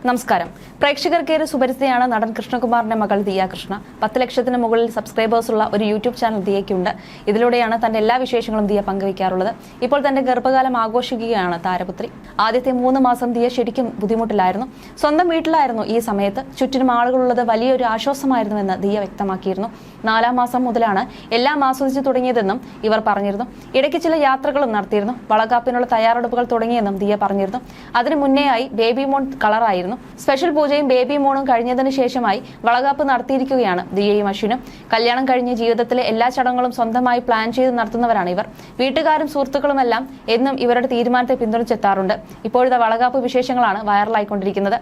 നമസ്കാരം. പ്രേക്ഷകർക്കേറെ സുപരിചിതയാണ് നടൻ കൃഷ്ണകുമാറിന്റെ മകൾ ദിയ കൃഷ്ണ. 10 ലക്ഷത്തിന് മുകളിൽ സബ്സ്ക്രൈബേഴ്സ് ഉള്ള ഒരു യൂട്യൂബ് ചാനൽ ദിയയ്ക്കുണ്ട്. ഇതിലൂടെയാണ് തന്റെ എല്ലാ വിശേഷങ്ങളും ദിയ പങ്കുവയ്ക്കാറുള്ളത്. ഇപ്പോൾ തന്റെ ഗർഭകാലം ആഘോഷിക്കുകയാണ് താരപുത്രി. ആദ്യത്തെ 3 മാസം ദിയ ശരിക്കും ബുദ്ധിമുട്ടിലായിരുന്നു. സ്വന്തം വീട്ടിലായിരുന്നു ഈ സമയത്ത്. ചുറ്റിനും ആളുകളുള്ളത് വലിയൊരു ആശ്വാസമായിരുന്നുവെന്ന് ദിയ വ്യക്തമാക്കിയിരുന്നു. 4ാം മാസം മുതലാണ് എല്ലാം ആസ്വദിച്ചു തുടങ്ങിയതെന്നും ഇവർ പറഞ്ഞിരുന്നു. ഇടയ്ക്ക് ചില യാത്രകളും നടത്തിയിരുന്നു. വളകാപ്പിനുള്ള തയ്യാറെടുപ്പുകൾ തുടങ്ങിയെന്നും ദിയ പറഞ്ഞിരുന്നു. അതിനു മുന്നേയായി ബേബി മോൺ കളറായിരുന്നു. സ്പെഷ്യൽ പൂജയും ബേബി മോണും കഴിഞ്ഞതിന് ശേഷമായി വളകാപ്പ് നടത്തിയിരിക്കുകയാണ് ദിയയും അശ്വിനും. കല്യാണം കഴിഞ്ഞ് ജീവിതത്തിലെ എല്ലാ ചടങ്ങുകളും സ്വന്തമായി പ്ലാൻ ചെയ്ത് നടത്തുന്നവരാണ് ഇവർ. വീട്ടുകാരും സുഹൃത്തുക്കളുമെല്ലാം എന്നും ഇവരുടെ തീരുമാനത്തെ പിന്തുണച്ചെത്താറുണ്ട്. ഇപ്പോഴത്തെ വളകാപ്പ് വിശേഷങ്ങളാണ് വൈറലായിക്കൊണ്ടിരിക്കുന്നത്.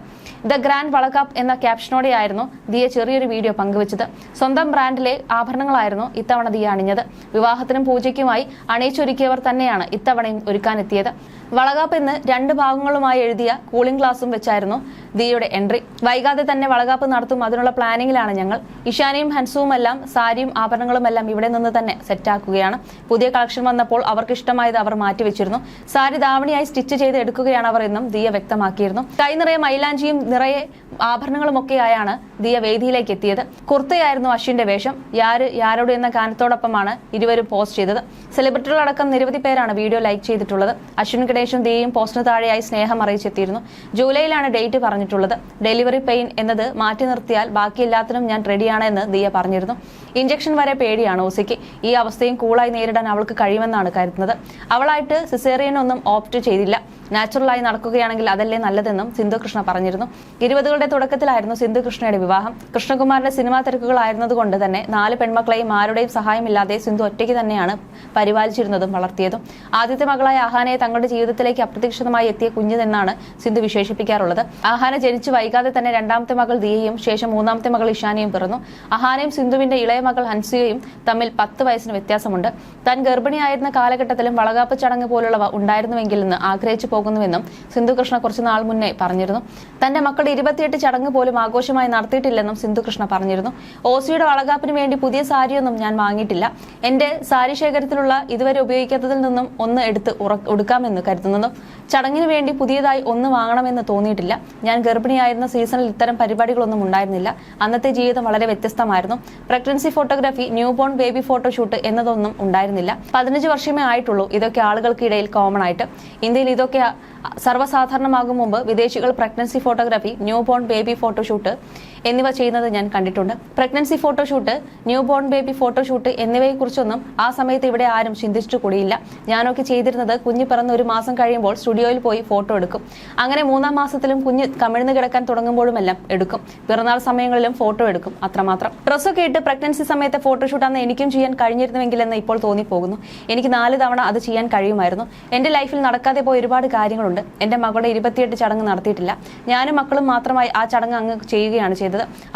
ദ ഗ്രാൻഡ് വളകാപ്പ് എന്ന ക്യാപ്ഷനോടെയായിരുന്നു ദിയ ചെറിയൊരു വീഡിയോ പങ്കുവച്ചത്. സ്വന്തം ബ്രാൻഡിലെ ആഭരണങ്ങളായിരുന്നു ഇത്തവണ ദിയ അണിഞ്ഞത്. വിവാഹത്തിനും പൂജയ്ക്കുമായി അണിയിച്ചൊരുക്കിയവർ തന്നെയാണ് ഇത്തവണയും ഒരുക്കാനെത്തിയത്. വളകാപ്പ് എന്ന് 2 ഭാഗങ്ങളുമായി എഴുതിയ കൂളിംഗ് ഗ്ലാസും വെച്ചായിരുന്നു ദിയയുടെ എൻട്രി. വൈകാതെ തന്നെ വളകാപ്പ് നടത്തും, അതിനുള്ള പ്ലാനിങ്ങിലാണ് ഞങ്ങൾ. ഇഷാനിയും ഹൻസുവുമെല്ലാം സാരിയും ആഭരണങ്ങളുമെല്ലാം ഇവിടെ നിന്ന് തന്നെ സെറ്റാക്കുകയാണ്. പുതിയ കളക്ഷൻ വന്നപ്പോൾ അവർക്ക് ഇഷ്ടമായത് അവർ മാറ്റിവെച്ചിരുന്നു. സാരി ധാവണിയായി സ്റ്റിച്ച് ചെയ്ത് എടുക്കുകയാണ് അവർ എന്നും ദിയ വ്യക്തമാക്കിയിരുന്നു. കൈ നിറയെ മൈലാഞ്ചിയും നിറയെ ആഭരണങ്ങളുമൊക്കെയായാണ് ദിയ വേദിയിലേക്ക് എത്തിയത്. കുർത്തയായിരുന്നു അശ്വിന്റെ വേഷം. യാരോട് എന്ന ഗാനത്തോടൊപ്പമാണ് ഇരുവരും പോസ്റ്റ് ചെയ്തത്. സെലിബ്രിറ്റികളടക്കം നിരവധി പേരാണ് വീഡിയോ ലൈക്ക് ചെയ്തിട്ടുള്ളത്. അശ്വിൻ ഗണേഷും ദിയയും പോസ്റ്റിന് താഴെയായി സ്നേഹം അറിയിച്ചെത്തിയിരുന്നു. ജൂലൈയിലാണ് ഡേറ്റ് പറഞ്ഞിട്ടുള്ളത്. ഡെലിവറി പെയിൻ എന്നത് മാറ്റി നിർത്തിയാൽ ബാക്കി എല്ലാത്തിനും ഞാൻ റെഡിയാണ് എന്ന് ദിയ പറഞ്ഞിരുന്നു. ഇഞ്ചക്ഷൻ വരെ പേടിയാണ് ഓസിക്ക്. ഈ അവസ്ഥയും കൂളായി നേരിടാൻ അവൾക്ക് കഴിയുമെന്നാണ് കരുതുന്നത്. അവളായിട്ട് സിസേറിയനൊന്നും ഓപ്റ്റ് ചെയ്തില്ല. നാച്ചുറലായി നടക്കുകയാണെങ്കിൽ അതല്ലേ നല്ലതെന്നും സിന്ധു കൃഷ്ണ പറഞ്ഞിരുന്നു. 20കളുടെ തുടക്കത്തിലായിരുന്നു സിന്ധു കൃഷ്ണയുടെ വിവാഹം. കൃഷ്ണകുമാറിന്റെ സിനിമാ തിരക്കുകളായിരുന്നതുകൊണ്ട് തന്നെ 4 പെൺമക്കളെയും ആരുടെയും സഹായമില്ലാതെ സിന്ധു ഒറ്റയ്ക്ക് തന്നെയാണ് പരിപാലിച്ചിരുന്നതും വളർത്തിയതും. ആദ്യത്തെ മകളായ ആഹാനയെ തങ്ങളുടെ ജീവിതത്തിലേക്ക് അപ്രതീക്ഷിതമായി എത്തിയ കുഞ്ഞെന്നാണ് സിന്ധു വിശേഷിപ്പിക്കാറുള്ളത്. ആഹാന ജനിച്ചു വൈകാതെ തന്നെ 2ാമത്തെ മകൾ ദിയയും ശേഷം 3ാമത്തെ മകൾ ഇഷാനിയും പിറന്നു. ആഹാനയും സിന്ധുവിന്റെ ഇളയ മകൾ ഹൻസിയയും തമ്മിൽ 10 വയസ്സിന് വ്യത്യാസമുണ്ട്. താൻ ഗർഭിണിയായിരുന്ന കാലഘട്ടത്തിലും വളകാപ്പ് ചടങ്ങ് പോലുള്ളവ ഉണ്ടായിരുന്നുവെങ്കിൽ എന്ന് ആഗ്രഹിച്ചു പോകുന്നുവെന്നും സിന്ധു കൃഷ്ണ കുറച്ചു നാൾ മുന്നേ പറഞ്ഞിരുന്നു. തന്റെ മക്കളുടെ 28 ചടങ്ങ് പോലും ആഘോഷമായി നടത്തിയിട്ടില്ലെന്നും സിന്ധു കൃഷ്ണ പറഞ്ഞിരുന്നു. ഓസിയുടെ വളകാപ്പിന് വേണ്ടി പുതിയ സാരിയൊന്നും ഞാൻ വാങ്ങിയിട്ടില്ല. എന്റെ സാരി ശേഖരത്തിലുള്ള ഇതുവരെ ഉപയോഗിക്കാത്തതിൽ നിന്നും ഒന്ന് എടുത്ത് ഉടുക്കാമെന്ന് കരുതുന്നു. ചടങ്ങിന് വേണ്ടി പുതിയതായി ഒന്ന് വാങ്ങണമെന്ന് തോന്നിയിട്ടില്ല. ഞാൻ ഗർഭിണിയായിരുന്ന സീസണിൽ ഇത്തരം പരിപാടികളൊന്നും ഉണ്ടായിരുന്നില്ല. അന്നത്തെ ജീവിതം വളരെ വ്യത്യസ്തമായിരുന്നു. Pregnancy photography, new born baby photoshoot എന്നതൊന്നും ഉണ്ടായിരുന്നില്ല. 15 വർഷമേ ആയിട്ടുള്ളൂ ഇതൊക്കെ ആളുകൾക്കിടയിൽ കോമൺ ആയിട്ട്. ഇന്ത്യയിൽ ഇതൊക്കെ സർവ്വസാധാരണമാകും മുമ്പ് വിദേശികൾ pregnancy photography, new born baby photoshoot എന്നിവ ചെയ്യുന്നത് ഞാൻ കണ്ടിട്ടുണ്ട്. Pregnancy photoshoot, new born baby photoshoot എന്നിവയെക്കുറിച്ചൊന്നും ആ സമയത്ത് ഇവിടെ ആരും ചിന്തിച്ചിട്ട് കൂടിയില്ല. ഞാനൊക്കെ ചെയ്തിരുന്നത് കുഞ്ഞ് പിറന്ന് 1 മാസം കഴിയുമ്പോൾ സ്റ്റുഡിയോയിൽ പോയി ഫോട്ടോ എടുക്കും. അങ്ങനെ 3ാം മാസത്തിലും കുഞ്ഞ് കമിഴ്ന്ന് കിടക്കാൻ തുടങ്ങുമ്പോഴുമെല്ലാം എടുക്കും. പിറന്നാൾ സമയങ്ങളിലും ഫോട്ടോ എടുക്കും. അത്രമാത്രം. ഡ്രസ്സൊക്കെ ഇട്ട് പ്രഗ്നൻസി സമയത്തെ ഫോട്ടോഷൂട്ട് അന്ന് എനിക്കും ചെയ്യാൻ കഴിഞ്ഞിരുന്നുവെങ്കിലെന്ന് ഇപ്പോൾ തോന്നിപ്പോകുന്നു. എനിക്ക് 4 തവണ അത് ചെയ്യാൻ കഴിയുമായിരുന്നു. എന്റെ ലൈഫിൽ നടക്കാതെ പോയ ഒരുപാട് കാര്യങ്ങളുണ്ട്. എന്റെ മകളുടെ 28 ചടങ്ങ് നടത്തിയിട്ടില്ല. ഞാനും മക്കളും മാത്രമായി ആ ചടങ്ങ് അങ്ങ് ചെയ്യുകയാണ് ചെയ്തത്.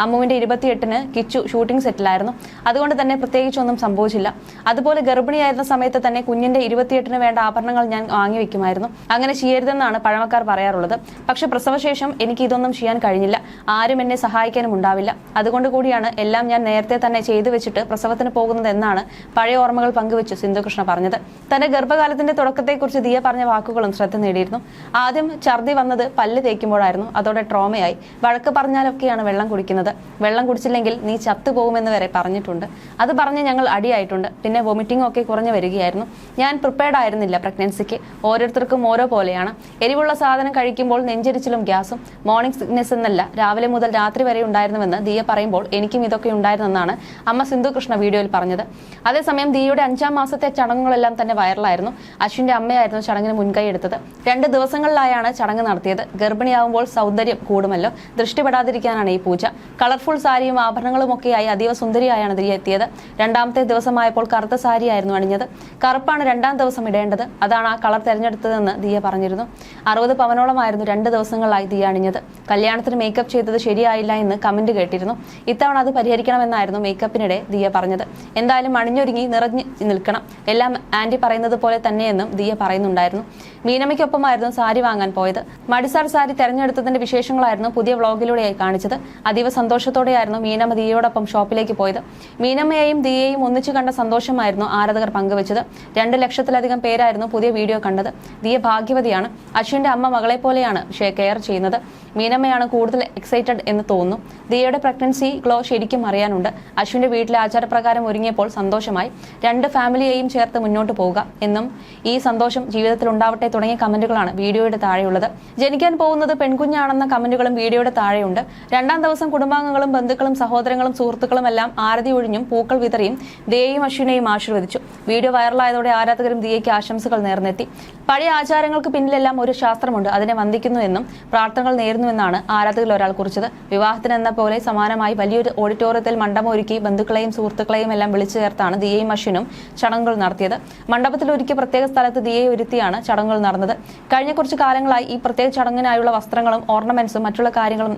അമ്മുവിന്റെ 28ന് കിച്ചു ഷൂട്ടിംഗ് സെറ്റിലായിരുന്നു. അതുകൊണ്ട് തന്നെ പ്രത്യേകിച്ചൊന്നും സംഭവിച്ചില്ല. അതുപോലെ ഗർഭിണിയായിരുന്ന സമയത്ത് തന്നെ കുഞ്ഞിന്റെ 28ന് വേണ്ട ആഭരണങ്ങൾ ഞാൻ വാങ്ങിവെക്കുമായിരുന്നു. അങ്ങനെ ചെയ്യരുതെന്നാണ് പഴമക്കാർ പറയാറുള്ളത്. പക്ഷെ പ്രസവശേഷം എനിക്ക് ഇതൊന്നും ചെയ്യാൻ കഴിഞ്ഞില്ല. ആരും എന്നെ സഹായിക്കാനും ഉണ്ടാവില്ല. അതുകൊണ്ട് കൂടിയാണ് എല്ലാം ഞാൻ നേരത്തെ തന്നെ ചെയ്തു വെച്ചിട്ട് പ്രസവത്തിന് പോകുന്നത് എന്നാണ് പഴയ ഓർമ്മകൾ പങ്കുവെച്ച് സിന്ധു കൃഷ്ണ പറഞ്ഞത്. തന്റെ ഗർഭകാലത്തിന്റെ തുടക്കത്തെക്കുറിച്ച് ദിയ പറഞ്ഞ വാക്കുകളും ശ്രദ്ധ നേടിയിരുന്നു. ആദ്യം ഛർദി വന്നത് പല്ല് തേക്കുമ്പോഴായിരുന്നു. അതോടെ ട്രോമയായി. വഴക്ക് പറഞ്ഞാലൊക്കെയാണ് വെള്ളം കുടിക്കുന്നത്. വെള്ളം കുടിച്ചില്ലെങ്കിൽ നീ ചത്തുപോകുമെന്ന് വരെ പറഞ്ഞിട്ടുണ്ട്. അത് പറഞ്ഞ് ഞങ്ങൾ അടിയായിട്ടുണ്ട്. പിന്നെ വൊമിറ്റിംഗ് ഒക്കെ കുറഞ്ഞു വരികയായിരുന്നു. ഞാൻ പ്രിപ്പയർഡ് ആയിരുന്നില്ല പ്രഗ്നൻസിക്ക്. ഓരോരുത്തർക്കും ഓരോ പോലെയാണ്. എരിവുള്ള സാധനം കഴിക്കുമ്പോൾ നെഞ്ചരിച്ചിലും ഗ്യാസും. മോർണിംഗ് സിക്നെസ് എന്നല്ല, രാവിലെ മുതൽ രാത്രി വരെ ഉണ്ടായിരുന്നുവെന്ന് ദിയ പറയുമ്പോൾ എനിക്കും ഇതൊക്കെ ഉണ്ടായിരുന്നെന്നാണ് അമ്മ സിന്ധു കൃഷ്ണ വീഡിയോയിൽ പറഞ്ഞത്. അതേസമയം ദിയയുടെ 5ാം മാസത്തെ ചടങ്ങുകളെല്ലാം തന്നെ വൈറലായിരുന്നു. അശ്വിന്റെ അമ്മയായിരുന്നു ചടങ്ങിന് മുൻകൈ എടുത്തത്. 2 ദിവസങ്ങളിലായാണ് ചടങ്ങ് നടത്തിയത്. ഗർഭിണിയാവുമ്പോൾ സൗന്ദര്യം കൂടുമല്ലോ, ദൃഷ്ടിപ്പെടാതിരിക്കാനാണ് ഈ പൂജ. കളർഫുൾ സാരിയും ആഭരണങ്ങളും ഒക്കെയായി അതീവ സുന്ദരിയായാണ് ദിയ എത്തിയത്. 2ാമത്തെ ദിവസമായപ്പോൾ കറുത്ത സാരിയായിരുന്നു അണിഞ്ഞത്. കറുപ്പാണ് 2ാം ദിവസം ഇടേണ്ടത്. അതാണ് ആ കളർ തെരഞ്ഞെടുത്തതെന്ന് ദിയ പറഞ്ഞിരുന്നു. 60 പവനോളമായിരുന്നു 2 ദിവസങ്ങളിലായി ദിയ അണിഞ്ഞത്. കല്യാണത്തിന് മേക്കപ്പ് ചെയ്തത് ശരിയായില്ല എന്ന് കമന്റ് കേട്ടിരുന്നു. ഇത്തവണ അത് പരിഹരിക്കണമെന്നായിരുന്നു മേക്കപ്പിനിടെ ദിയ പറഞ്ഞത്. എന്തായാലും അണിഞ്ഞൊരുങ്ങി നിറഞ്ഞു നിൽക്കണം, എല്ലാം ആന്റി പറയുന്നത് പോലെ തന്നെയെന്നും ദിയ പറയുന്നുണ്ടായിരുന്നു. മീനമ്മയ്ക്കൊപ്പമായിരുന്നു സാരി വാങ്ങാൻ പോയത്. മടിസാർ സാരി തെരഞ്ഞെടുത്തതിന്റെ വിശേഷങ്ങളായിരുന്നു പുതിയ വ്ളോഗിലൂടെയായി കാണിച്ചത്. അതീവ സന്തോഷത്തോടെയായിരുന്നു മീനമ്മ ദിയയോടൊപ്പം ഷോപ്പിലേക്ക് പോയത്. മീനമ്മയെയും ദിയയെയും ഒന്നിച്ചു കണ്ട സന്തോഷമായിരുന്നു ആരാധകർ പങ്കുവച്ചത്. 2 ലക്ഷത്തിലധികം പേരായിരുന്നു പുതിയ വീഡിയോ കണ്ടത്. ദിയ ഭാഗ്യവതി ഭാഗ്യവതിയാണ്. അശ്വിന്റെ അമ്മ മകളെ പോലെയാണ് കെയർ ചെയ്യുന്നത്. മീനമ്മയാണ് കൂടുതൽ എക്സൈറ്റഡ് എന്ന് തോന്നുന്നു. ദിയയുടെ പ്രഗ്നൻസി ഗ്ലോ ശരിക്കും അറിയാനുണ്ട്. അശ്വിന്റെ വീട്ടിലെ ആചാരപ്രകാരം ഒരുങ്ങിയപ്പോൾ സന്തോഷമായി. 2 ഫാമിലിയെയും ചേർത്ത് മുന്നോട്ട് പോവുക എന്നും ഈ സന്തോഷം ജീവിതത്തിൽ ഉണ്ടാവട്ടെ തുടങ്ങിയ കമന്റുകളാണ് വീഡിയോയുടെ താഴെയുള്ളത്. ജനിക്കാൻ പോകുന്നത് പെൺകുഞ്ഞാണെന്ന കമന്റുകളും വീഡിയോയുടെ താഴെയുണ്ട്. 2ാം ദിവസം കുടുംബാംഗങ്ങളും ബന്ധുക്കളും സഹോദരങ്ങളും സുഹൃത്തുക്കളും എല്ലാം ആരതി ഒഴിഞ്ഞും പൂക്കൾ വിതറിയും ദിയയും അശ്വിനെയും ആശീർവദിച്ചു. വീഡിയോ വൈറലായതോടെ ആരാധകരും ദിയയ്ക്ക് ആശംസകൾ നേർന്നെത്തി. പഴയ ആചാരങ്ങൾക്ക് പിന്നിലെല്ലാം ഒരു ശാസ്ത്രമുണ്ട്, അതിനെ വന്ദിക്കുന്നു എന്നും പ്രാർത്ഥനകൾ നേരുന്നുവെന്നാണ് ആരാധകരിൽ ഒരാൾ കുറിച്ചത്. വിവാഹത്തിനെന്ന പോലെ സമാനമായി വലിയൊരു ഓഡിറ്റോറിയത്തിൽ മണ്ഡപം ഒരുക്കി ബന്ധുക്കളെയും സുഹൃത്തുക്കളെയും എല്ലാം വിളിച്ചു ചേർത്താണ് ദിയയും അശ്വിനും ചടങ്ങുകൾ നടത്തിയത്. മണ്ഡപത്തിൽ ഒരുക്കിയ പ്രത്യേക സ്ഥലത്ത് ദിയയെ ഒരുത്തിയാണ് ചടങ്ങുകൾ നടന്നത്. കഴിഞ്ഞ കുറച്ചു കാലങ്ങളായി ഈ പ്രത്യേക ചടങ്ങിനായുള്ള വസ്ത്രങ്ങളും ഓർണമെന്റ്സും മറ്റുള്ള കാര്യങ്ങളും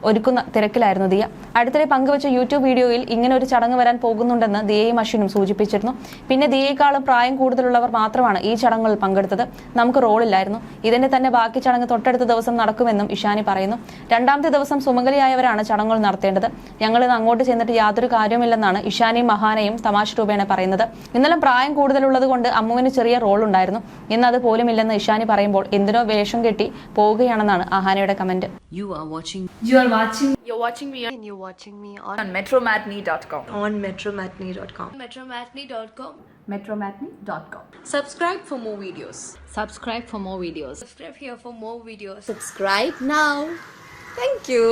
ഒരുക്കുന്ന തിരക്കിലായിരുന്നു ദിയ. അടുത്തിടെ പങ്കുവച്ച യൂട്യൂബ് വീഡിയോയിൽ ഇങ്ങനെ ഒരു ചടങ്ങ് വരാൻ പോകുന്നുണ്ടെന്ന് ദിയയും അശ്വിനും സൂചിപ്പിച്ചിരുന്നു. പിന്നെ ദിയയെക്കാളും പ്രായം കൂടുതലുള്ളവർ മാത്രമാണ് ഈ ചടങ്ങുകളിൽ പങ്കെടുത്തത്. നമുക്ക് റോളില്ലായിരുന്നു. ഇതിന്റെ തന്നെ ബാക്കി ചടങ്ങ് തൊട്ടടുത്ത ദിവസം നടക്കുമെന്നും ഇഷാനി പറയുന്നു. 2ാമത്തെ ദിവസം സുമംഗലിയായവരാണ് ചടങ്ങുകൾ നടത്തേണ്ടത്. ഞങ്ങൾ ഇന്ന് അങ്ങോട്ട് ചെന്നിട്ട് യാതൊരു കാര്യവുമില്ലെന്നാണ് ഇഷാനിയും മഹാനയും തമാശ രൂപേണ പറയുന്നത്. ഇന്നലെ പ്രായം കൂടുതലുള്ളത് കൊണ്ട് അമ്മുവിന് ചെറിയ റോൾ ഉണ്ടായിരുന്നു. ഇന്ന് അത് പോലും ഇല്ലെന്ന് ഇഷാനി പറയുമ്പോൾ എന്തിനോ വേഷം കെട്ടി പോവുകയാണെന്നാണ് അഹാനയുടെ comment. You're watching me on metromatney.com. on metromatney.com. metromatney.com. Subscribe for more videos. Subscribe for more videos. Subscribe here for more videos. Subscribe now. Thank you.